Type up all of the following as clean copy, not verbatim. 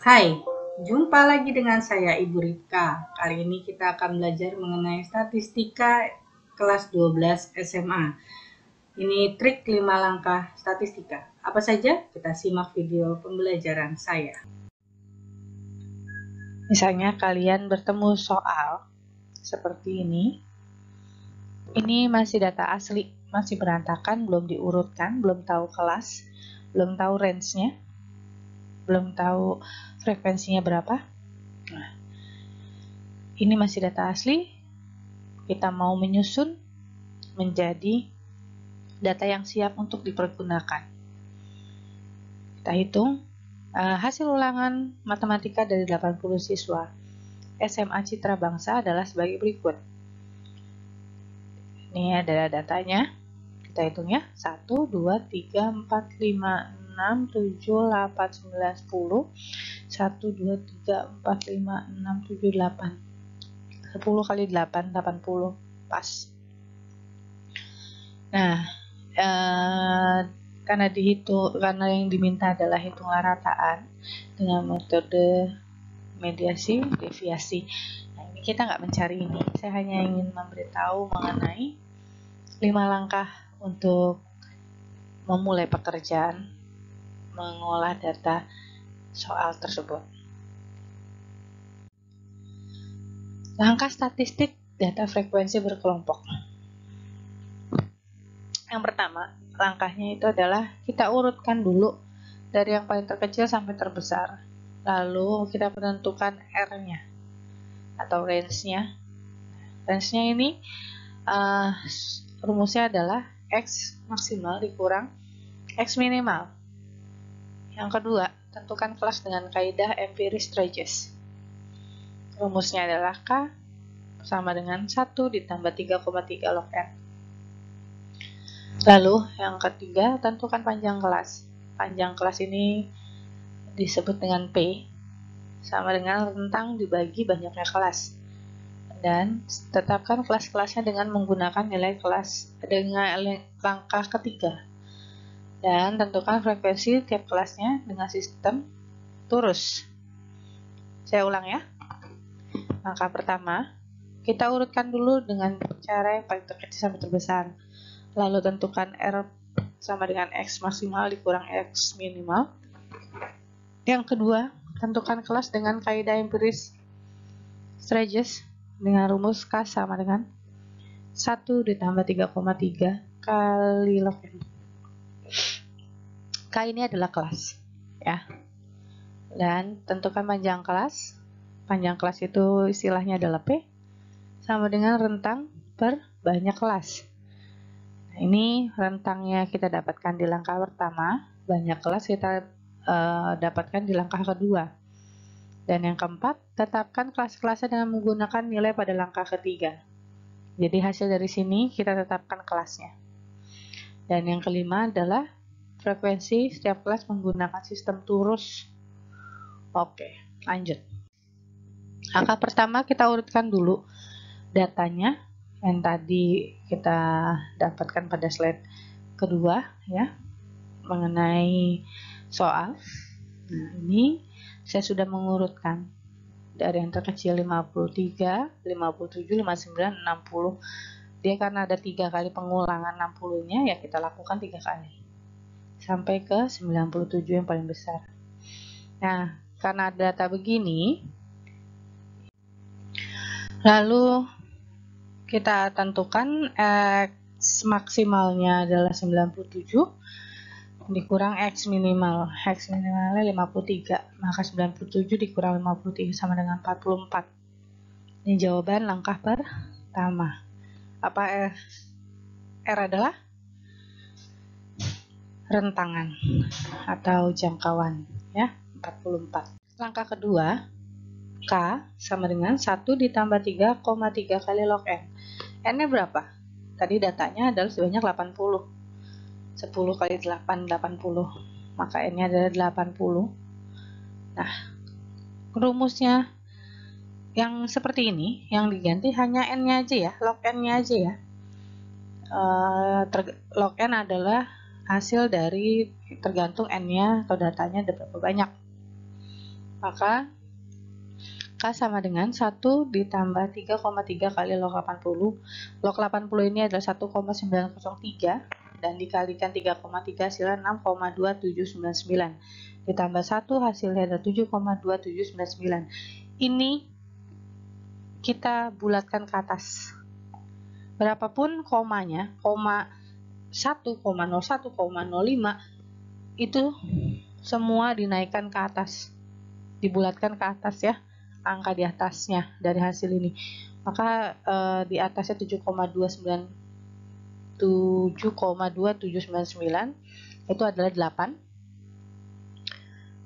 Hai, jumpa lagi dengan saya Ibu Ripka. Kali ini kita akan belajar mengenai statistika kelas 12 SMA. Ini trik 5 langkah statistika. Apa saja? Kita simak video pembelajaran saya. Misalnya kalian bertemu soal seperti ini. Ini masih data asli, masih berantakan, belum diurutkan, belum tahu kelas, belum tahu range-nya, belum tahu frekuensinya berapa. Nah, ini masih data asli, kita mau menyusun menjadi data yang siap untuk dipergunakan. Kita hitung hasil ulangan matematika dari 80 siswa SMA Citra Bangsa adalah sebagai berikut. Ini adalah datanya. Kita hitung ya. 1, 2, 3, 4, 5, 6, 7, 8, 9, 10. 1, 2, 3, 4, 5, 6, 7, 8. 10 kali 8, 80. Pas. Nah, karena yang diminta adalah hitungan rataan dengan metode mediasi deviasi. Nah, ini kita nggak mencari ini. Saya hanya ingin memberitahu mengenai 5 langkah untuk memulai pekerjaan mengolah data soal tersebut. Langkah statistik data frekuensi berkelompok. Yang pertama, langkahnya itu adalah kita urutkan dulu dari yang paling terkecil sampai terbesar. Lalu kita menentukan R-nya atau range-nya. Range-nya ini rumusnya adalah X maksimal dikurang X minimal. Yang kedua, tentukan kelas dengan kaidah empiris Regis. Rumusnya adalah K sama dengan 1 ditambah 3,3 log N. Lalu, yang ketiga, tentukan panjang kelas. Panjang kelas ini disebut dengan P, sama dengan rentang dibagi banyaknya kelas. Dan tetapkan kelas-kelasnya dengan menggunakan nilai kelas dengan langkah ketiga. Dan tentukan frekuensi tiap kelasnya dengan sistem turus. Saya ulang ya. Langkah pertama, kita urutkan dulu dengan cara yang paling terkecil sampai terbesar. Lalu tentukan R sama dengan X maksimal dikurang X minimal. Yang kedua, tentukan kelas dengan kaidah empiris Regis dengan rumus K sama dengan 1 ditambah 3,3 kali log N. K ini adalah kelas, ya. Dan tentukan panjang kelas. Panjang kelas itu istilahnya adalah P sama dengan rentang per banyak kelas. Nah, ini rentangnya kita dapatkan di langkah pertama, banyak kelas kita dapatkan di langkah kedua. Dan yang keempat, tetapkan kelas-kelasnya dengan menggunakan nilai pada langkah ketiga. Jadi hasil dari sini kita tetapkan kelasnya. Dan yang kelima adalah frekuensi setiap kelas menggunakan sistem turus. Oke, lanjut. Langkah pertama kita urutkan dulu datanya yang tadi kita dapatkan pada slide kedua ya, mengenai soal. Nah, ini saya sudah mengurutkan dari yang terkecil 53, 57, 59, 60. Dia karena ada 3 kali pengulangan 60-nya, ya kita lakukan 3 kali. Sampai ke 97 yang paling besar. Nah, karena ada data begini, lalu kita tentukan X maksimalnya adalah 97 dikurang X minimal. X minimalnya 53, maka 97 dikurang 53 sama dengan 44. Ini jawaban langkah pertama. Apa R adalah rentangan atau jangkauan ya, 44. Langkah kedua, K sama dengan 1 ditambah 3,3 kali log N. N-nya berapa? Tadi datanya adalah sebanyak 80. 10 kali 8, 80. Maka N-nya adalah 80. Nah, rumusnya yang seperti ini, yang diganti hanya N-nya aja ya, log N-nya aja ya. Log N adalah hasil dari tergantung N-nya atau datanya ada berapa banyak. Maka K sama dengan 1 ditambah 3,3 kali log 80. Log 80 ini adalah 1,903 dan dikalikan 3,3 hasilnya 6,2799. Ditambah 1 hasilnya adalah 7,2799. Ini kita bulatkan ke atas. Berapapun komanya, koma 1,01,05 itu semua dinaikkan ke atas. Dibulatkan ke atas ya, angka di atasnya dari hasil ini. Maka di atasnya 7,2799 itu adalah 8.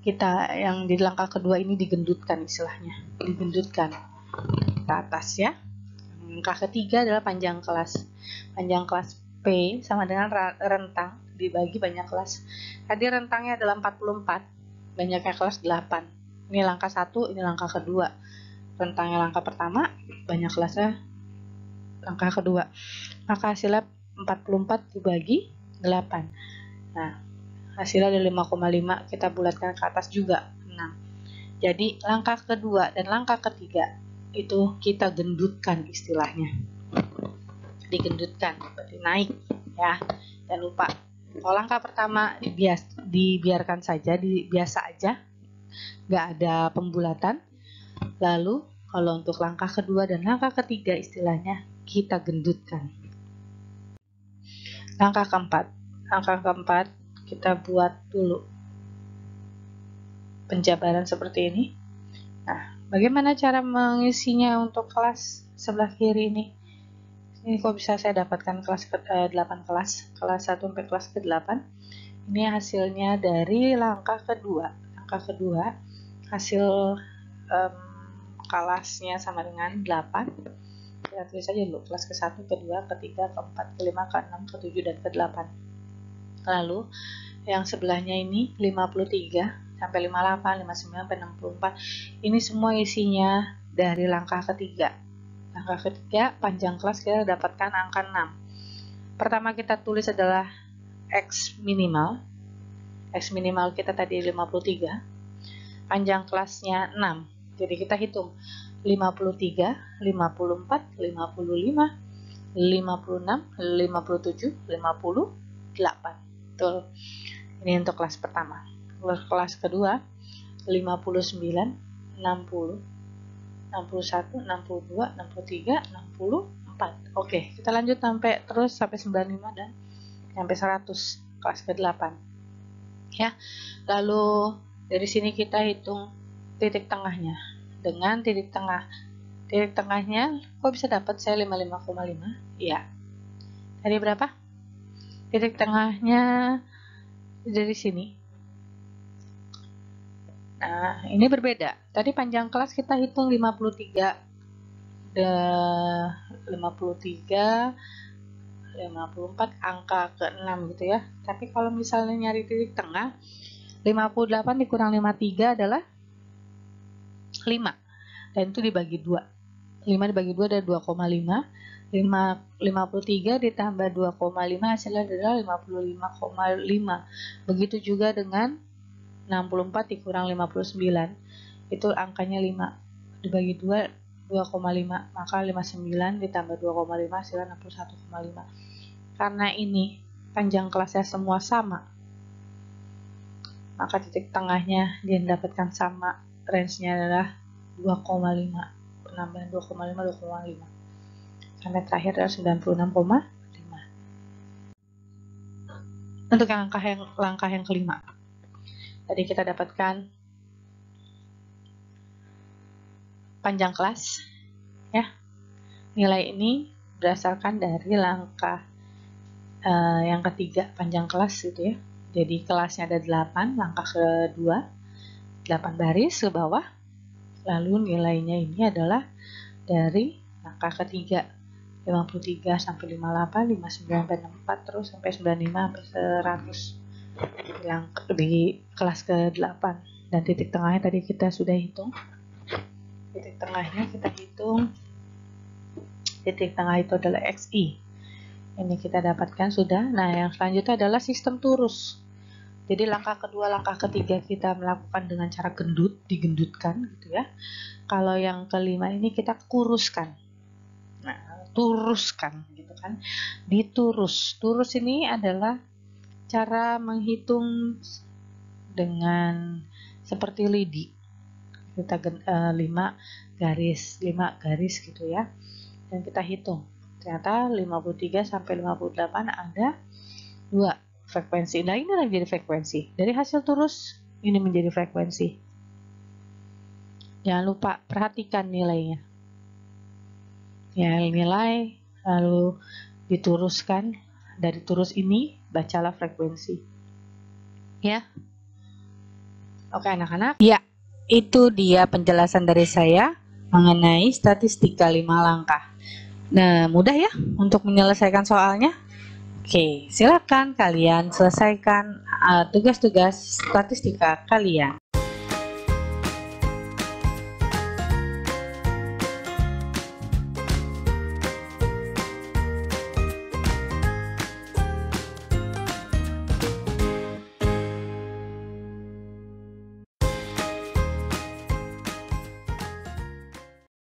Kita yang di langkah kedua ini digendutkan istilahnya, digendutkan ke atas ya. Langkah ketiga adalah panjang kelas. Panjang kelas P sama dengan rentang dibagi banyak kelas. Tadi rentangnya adalah 44, banyaknya kelas 8. Ini langkah 1, ini langkah kedua. Rentangnya langkah pertama, banyak kelasnya langkah kedua. Maka hasilnya 44 dibagi 8. Nah, hasilnya ada 5,5, kita bulatkan ke atas juga 6. Jadi langkah kedua dan langkah ketiga itu kita gendutkan istilahnya. Digendutkan, berarti naik ya. Jangan lupa, kalau langkah pertama dibiarkan saja, biasa aja, nggak ada pembulatan. Lalu kalau untuk langkah kedua dan langkah ketiga istilahnya kita gendutkan. Langkah keempat kita buat dulu penjabaran seperti ini. Nah, bagaimana cara mengisinya untuk kelas sebelah kiri ini? Ini kok bisa saya dapatkan kelas 8 kelas 1 sampai kelas ke-8. Ini hasilnya dari langkah kedua. Langkah kedua hasil kelasnya sama dengan 8. Kita tulis saja dulu kelas ke-1, ke-2, ke-3, ke-4, ke-5, ke-6, ke-7 dan ke-8. Lalu yang sebelahnya ini 53 sampai 58, 59 sampai 64. Ini semua isinya dari langkah ketiga. Langkah ketiga panjang kelas kita dapatkan angka 6. Pertama kita tulis adalah X minimal. X minimal kita tadi 53. Panjang kelasnya 6. Jadi kita hitung 53, 54, 55, 56, 57, 58. Betul. Ini untuk kelas pertama. Kelas kedua 59, 60, 61, 62, 63, 64. Oke, kita lanjut sampai 95 dan sampai 100 kelas ke-8. Ya. Lalu dari sini kita hitung titik tengahnya. Dengan titik tengah. Titik tengahnya kok bisa dapat saya 55,5? Iya. Tadi berapa? Titik tengahnya dari sini. Nah, ini berbeda. Tadi panjang kelas kita hitung 53, 54, angka ke-6 gitu ya. Tapi kalau misalnya nyari titik tengah, 58 dikurang 53 adalah 5. Dan itu dibagi 2. 5 dibagi 2 adalah 2,5. 53 ditambah 2,5 hasilnya adalah 55,5. Begitu juga dengan 64 dikurang 59, itu angkanya 5 dibagi 2, 2,5, maka 59 ditambah 2,5 hasilnya 61,5. Karena ini panjang kelasnya semua sama, maka titik tengahnya dia mendapatkan sama, range-nya adalah 2,5, penambahan 2,5, 2,5. Karena terakhir adalah 96,5. Untuk langkah yang kelima, tadi kita dapatkan panjang kelas ya. Nilai ini berdasarkan dari langkah yang ketiga panjang kelas gitu ya. Jadi kelasnya ada 8, langkah kedua 8 baris ke bawah. Lalu nilainya ini adalah dari langkah ketiga 53 sampai 58, 59 sampai 64, terus sampai 95 sampai 100 di kelas ke-8. Dan titik tengahnya tadi kita sudah hitung. Titik tengahnya kita hitung. Titik tengah itu adalah XI. Ini kita dapatkan sudah. Nah, yang selanjutnya adalah sistem turus. Jadi langkah kedua, langkah ketiga kita melakukan dengan cara digendutkan gitu ya. Kalau yang kelima ini kita kuruskan. Nah, turuskan gitu kan. Diturus. Turus ini adalah cara menghitung dengan seperti lidi. Kita 5 garis gitu ya. Dan kita hitung. Ternyata 53 sampai 58 ada 2 frekuensi. Nah, ini menjadi frekuensi. Dari hasil turus ini menjadi frekuensi. Jangan lupa perhatikan nilainya. Ya, nilai lalu dituruskan. Dari turus ini bacalah frekuensi. Ya. Oke, anak-anak. Ya, itu dia penjelasan dari saya mengenai statistika 5 langkah. Nah, mudah ya untuk menyelesaikan soalnya. Oke, silakan kalian selesaikan tugas-tugas statistika kalian.